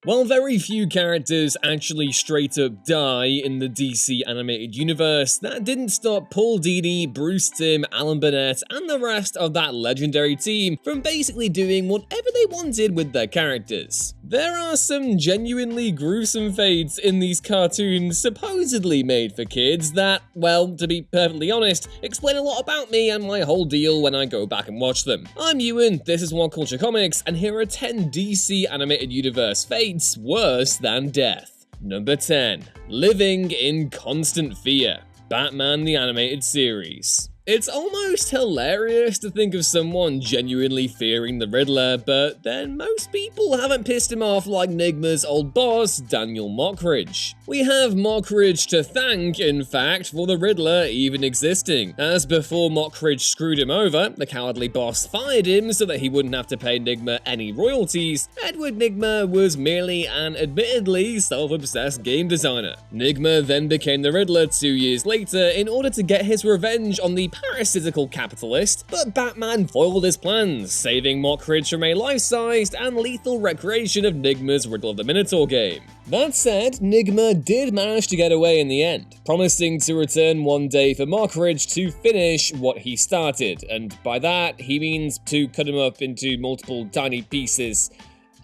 While very few characters actually straight up die in the DC animated universe, that didn't stop Paul Dini, Bruce Timm, Alan Burnett, and the rest of that legendary team from basically doing whatever they wanted with their characters. There are some genuinely gruesome fates in these cartoons supposedly made for kids that, well, to be perfectly honest, explain a lot about me and my whole deal when I go back and watch them. I'm Ewan, this is What Culture Comics, and here are 10 DC animated universe fates worse than death. Number 10. Living in Constant Fear. Batman the Animated Series. It's almost hilarious to think of someone genuinely fearing the Riddler, but then most people haven't pissed him off like Nigma's old boss, Daniel Mockridge. We have Mockridge to thank, in fact, for the Riddler even existing, as before Mockridge screwed him over, the cowardly boss fired him so that he wouldn't have to pay Nigma any royalties. Edward Nigma was merely an admittedly self-obsessed game designer. Nigma then became the Riddler 2 years later in order to get his revenge on the parasitical capitalist, but Batman foiled his plans, saving Mockridge from a life-sized and lethal recreation of Nigma's Riddle of the Minotaur game. That said, Nigma did manage to get away in the end, promising to return one day for Mockridge to finish what he started, and by that, he means to cut him up into multiple tiny pieces.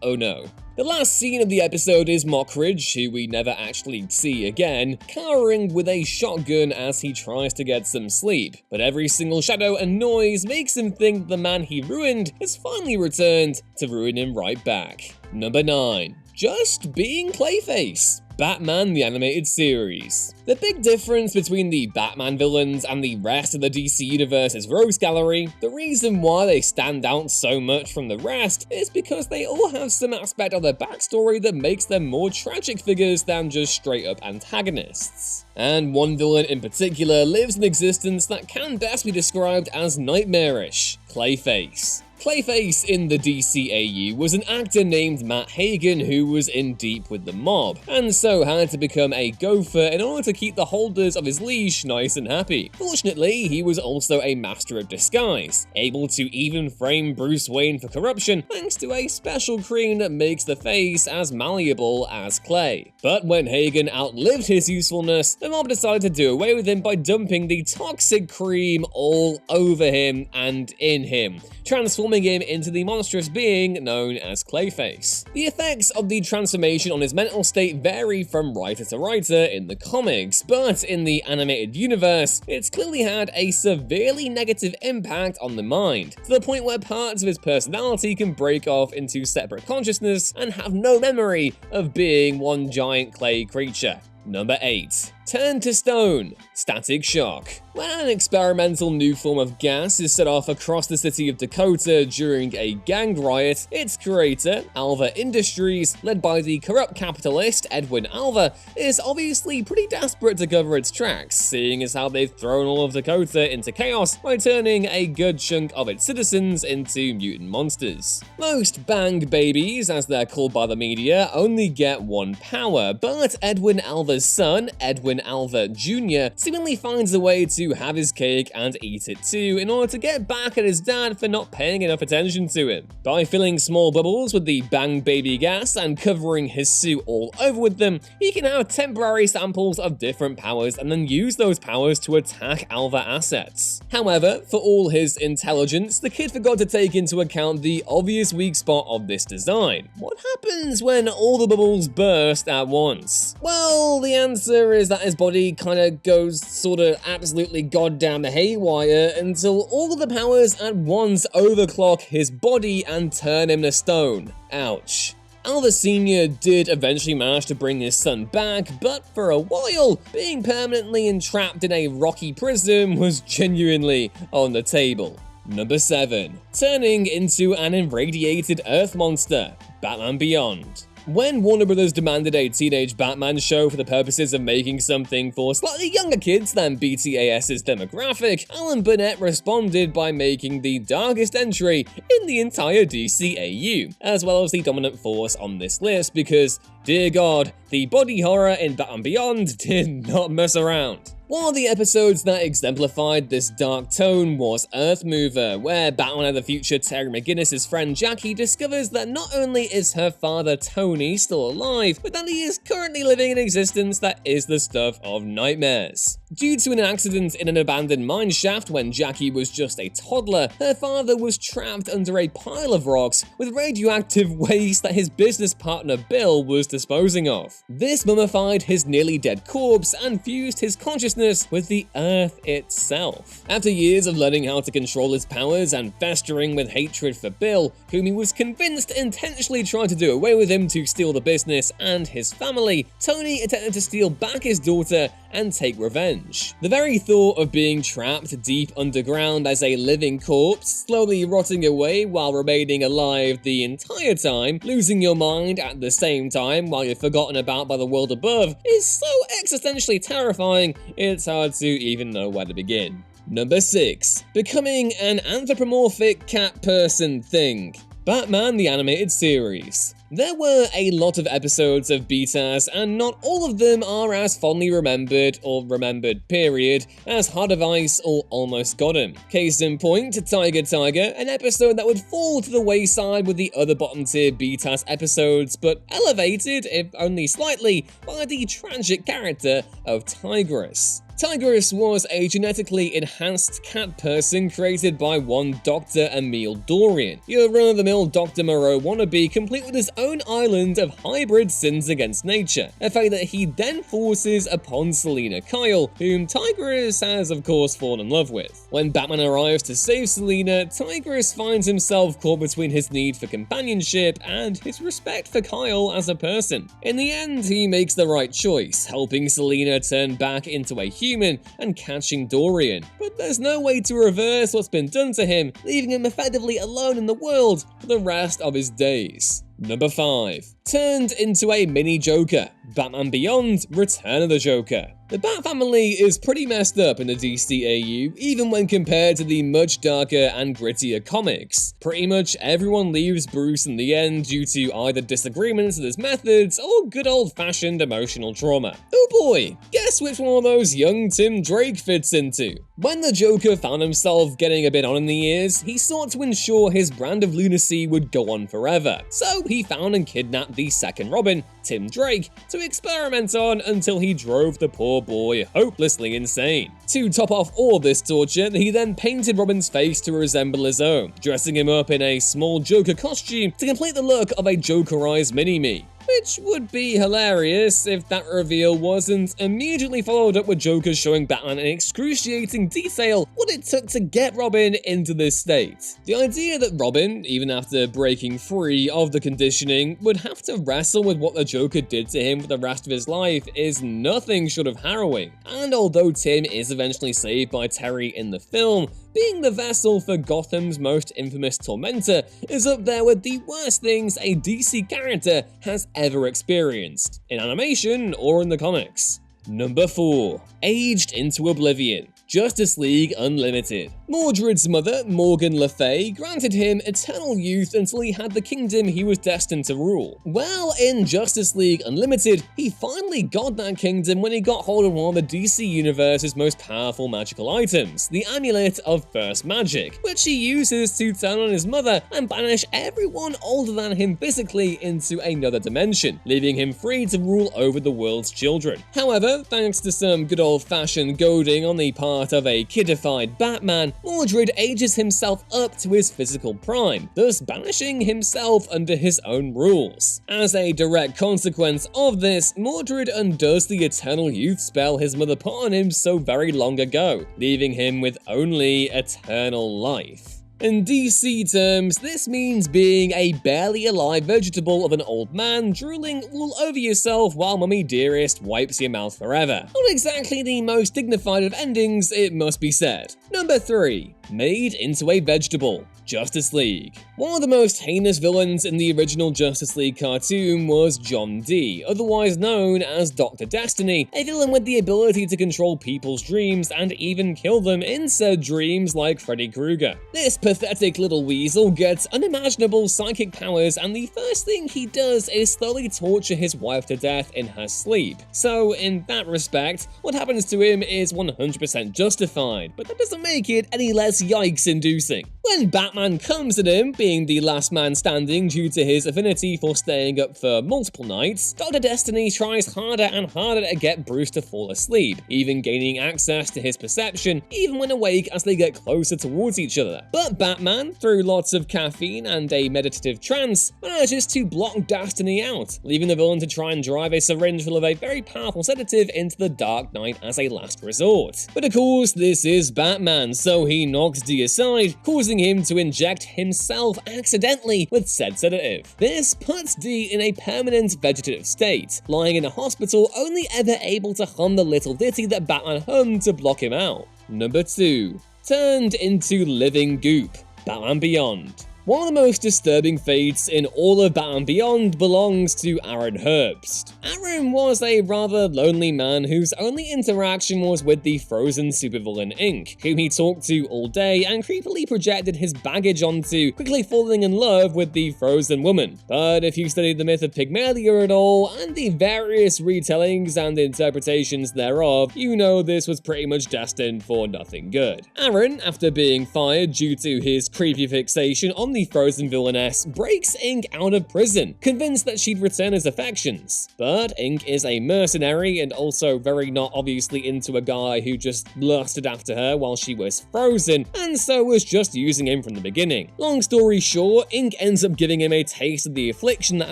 Oh no. The last scene of the episode is Mockridge, who we never actually see again, cowering with a shotgun as he tries to get some sleep, but every single shadow and noise makes him think the man he ruined has finally returned to ruin him right back. Number 9. Just being CLAYFACE. Batman the Animated Series. The big difference between the Batman villains and the rest of the DC universe is Rogues Gallery. The reason why they stand out so much from the rest is because they all have some aspect of their backstory that makes them more tragic figures than just straight up antagonists. And one villain in particular lives an existence that can best be described as nightmarish: CLAYFACE. CLAYFACE in the DCAU was an actor named Matt Hagen who was in deep with the mob, and so had to become a gopher in order to keep the holders of his leash nice and happy. Fortunately, he was also a master of disguise, able to even frame Bruce Wayne for corruption thanks to a special cream that makes the face as malleable as clay. But when Hagen outlived his usefulness, the mob decided to do away with him by dumping the toxic cream all over him and in him, transforming him into the monstrous being known as CLAYFACE. The effects of the transformation on his mental state vary from writer to writer in the comics, but in the animated universe, it's clearly had a severely negative impact on the mind, to the point where parts of his personality can break off into separate consciousness and have no memory of being one giant clay creature. Number 8. Turn to stone. Static shock. When an experimental new form of gas is set off across the city of Dakota during a gang riot, its creator, Alva Industries, led by the corrupt capitalist Edwin Alva, is obviously pretty desperate to cover its tracks, seeing as how they've thrown all of Dakota into chaos by turning a good chunk of its citizens into mutant monsters. Most bang babies, as they're called by the media, only get one power, but Edwin Alva's son, Edwin Alva Jr., seemingly finds a way to have his cake and eat it too in order to get back at his dad for not paying enough attention to him. By filling small bubbles with the bang baby gas and covering his suit all over with them, he can have temporary samples of different powers and then use those powers to attack Alva assets. However, for all his intelligence, the kid forgot to take into account the obvious weak spot of this design. What happens when all the bubbles burst at once? Well, the answer is that his body kinda goes sorta absolutely goddamn haywire until all of the powers at once overclock his body and turn him to stone. Ouch. Alva Sr. did eventually manage to bring his son back, but for a while, being permanently entrapped in a rocky prison was genuinely on the table. Number 7. Turning into an irradiated Earth monster. Batman Beyond. When Warner Bros. Demanded a teenage Batman show for the purposes of making something for slightly younger kids than BTAS's demographic, Alan Burnett responded by making the darkest entry in the entire DCAU, as well as the dominant force on this list because, dear God, The body horror in Batman Beyond did not mess around. One of the episodes that exemplified this dark tone was Earthmover, where Batman of the future Terry McGinnis' friend Jackie discovers that not only is her father Tony still alive, but that he is currently living an existence that is the stuff of nightmares. Due to an accident in an abandoned mine shaft when Jackie was just a toddler, her father was trapped under a pile of rocks with radioactive waste that his business partner Bill was disposing of. This mummified his nearly dead corpse and fused his consciousness with the Earth itself. After years of learning how to control his powers and festering with hatred for Bill, whom he was convinced intentionally tried to do away with him to steal the business and his family, Tony attempted to steal back his daughter and take revenge. The very thought of being trapped deep underground as a living corpse, slowly rotting away while remaining alive the entire time, losing your mind at the same time while you're forgotten about by the world above, is so existentially terrifying, it's hard to even know where to begin. Number 6. Becoming an anthropomorphic cat person thing. Batman the Animated Series. There were a lot of episodes of BTAS, and not all of them are as fondly remembered, or remembered period, as Heart of Ice or Almost Got 'Em. Case in point, Tiger Tiger, an episode that would fall to the wayside with the other bottom tier BTAS episodes, but elevated, if only slightly, by the tragic character of Tigress. Tigress was a genetically enhanced cat person created by one Dr. Emil Dorian, your run-of-the-mill Dr. Moreau wannabe, complete with his own island of hybrid sins against nature, a fate that he then forces upon Selina Kyle, whom Tigress has of course fallen in love with. When Batman arrives to save Selina, Tigress finds himself caught between his need for companionship and his respect for Kyle as a person. In the end, he makes the right choice, helping Selina turn back into a human and catching Dorian, but there's no way to reverse what's been done to him, leaving him effectively alone in the world for the rest of his days. Number 5. Turned into a mini Joker. Batman Beyond: Return of the Joker. The Bat family is pretty messed up in the DCAU, even when compared to the much darker and grittier comics. Pretty much everyone leaves Bruce in the end due to either disagreements with his methods or good old-fashioned emotional trauma. Oh boy, guess which one of those young Tim Drake fits into? When the Joker found himself getting a bit on in the ears, he sought to ensure his brand of lunacy would go on forever. So he found and kidnapped the second Robin, Tim Drake, to experiment on until he drove the poor boy hopelessly insane. To top off all this torture, he then painted Robin's face to resemble his own, dressing him up in a small Joker costume to complete the look of a Jokerized mini-me. Which would be hilarious if that reveal wasn't immediately followed up with Joker showing Batman in excruciating detail what it took to get Robin into this state. The idea that Robin, even after breaking free of the conditioning, would have to wrestle with what the Joker did to him for the rest of his life is nothing short of harrowing. And although Tim is eventually saved by Terry in the film, being the vessel for Gotham's most infamous tormentor is up there with the worst things a DC character has ever experienced, in animation or in the comics. Number 4. Aged into Oblivion. Justice League Unlimited. Mordred's mother, Morgan Le Fay, granted him eternal youth until he had the kingdom he was destined to rule. Well, in Justice League Unlimited, he finally got that kingdom when he got hold of one of the DC Universe's most powerful magical items, the Amulet of First Magic, which he uses to turn on his mother and banish everyone older than him physically into another dimension, leaving him free to rule over the world's children. However, thanks to some good old-fashioned goading on the part of a kidified Batman, Mordred ages himself up to his physical prime, thus banishing himself under his own rules. As a direct consequence of this, Mordred undoes the eternal youth spell his mother put on him so very long ago, leaving him with only eternal life. In DC terms, this means being a barely alive vegetable of an old man drooling all over yourself while Mummy Dearest wipes your mouth forever. Not exactly the most dignified of endings, it must be said. Number 3. Made into a vegetable. Justice League. One of the most heinous villains in the original Justice League cartoon was John Dee, otherwise known as Dr. Destiny, a villain with the ability to control people's dreams and even kill them in said dreams like Freddy Krueger. This pathetic little weasel gets unimaginable psychic powers, and the first thing he does is slowly torture his wife to death in her sleep. So in that respect, what happens to him is 100% justified, but that doesn't make it any less yikes-inducing. When Batman comes at him, being the last man standing due to his affinity for staying up for multiple nights, Dr. Destiny tries harder and harder to get Bruce to fall asleep, even gaining access to his perception, even when awake as they get closer towards each other. But Batman, through lots of caffeine and a meditative trance, manages to block Destiny out, leaving the villain to try and drive a syringe full of a very powerful sedative into the Dark Knight as a last resort. But of course, this is Batman, so he knocks Dee aside, causing him to inject himself accidentally with said sedative. This puts Dee in a permanent vegetative state, lying in a hospital, only ever able to hum the little ditty that Batman hummed to block him out. Number 2. Turned into living goop. Batman Beyond. One of the most disturbing fates in all of Batman Beyond belongs to Aaron Herbst. Aaron was a rather lonely man whose only interaction was with the frozen supervillain Ink, whom he talked to all day and creepily projected his baggage onto, quickly falling in love with the frozen woman. But if you studied the myth of Pygmalion at all, and the various retellings and interpretations thereof, you know this was pretty much destined for nothing good. Aaron, after being fired due to his creepy fixation on the frozen villainess, breaks Ink out of prison, convinced that she'd return his affections. But Ink is a mercenary and also very not obviously into a guy who just lusted after her while she was frozen, and so was just using him from the beginning. Long story short, Ink ends up giving him a taste of the affliction that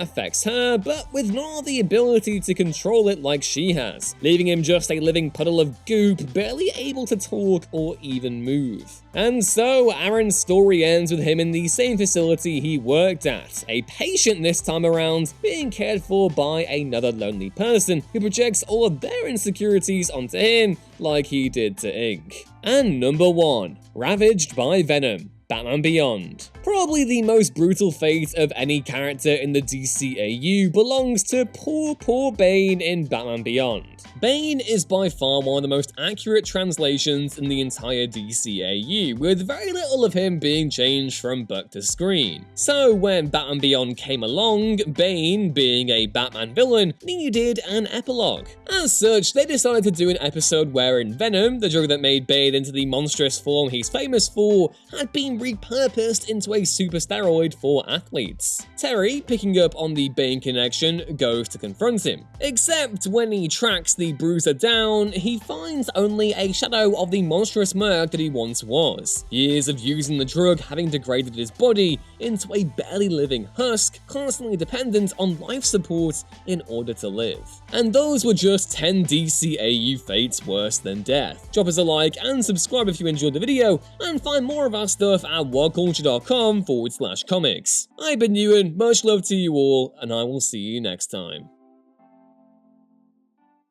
affects her, but with not the ability to control it like she has, leaving him just a living puddle of goop, barely able to talk or even move. And so Aaron's story ends with him in the same facility he worked at, a patient this time around, being cared for by another lonely person who projects all of their insecurities onto him like he did to Ink. And number 1, Ravaged by Venom. Batman Beyond. Probably the most brutal fate of any character in the DCAU belongs to poor Bane in Batman Beyond. Bane is by far one of the most accurate translations in the entire DCAU, with very little of him being changed from book to screen. So when Batman Beyond came along, Bane, being a Batman villain, needed an epilogue. As such, they decided to do an episode wherein Venom, the drug that made Bane into the monstrous form he's famous for, had been repurposed into a super steroid for athletes. Terry, picking up on the Bane connection, goes to confront him. Except when he tracks the bruiser down, he finds only a shadow of the monstrous merc that he once was. Years of using the drug having degraded his body into a barely living husk, constantly dependent on life support in order to live. And those were just 10 DCAU fates worse than death. Drop us a like and subscribe if you enjoyed the video, and find more of our stuff at whatculture.com/comics. I've been Ewan, much love to you all, and I will see you next time.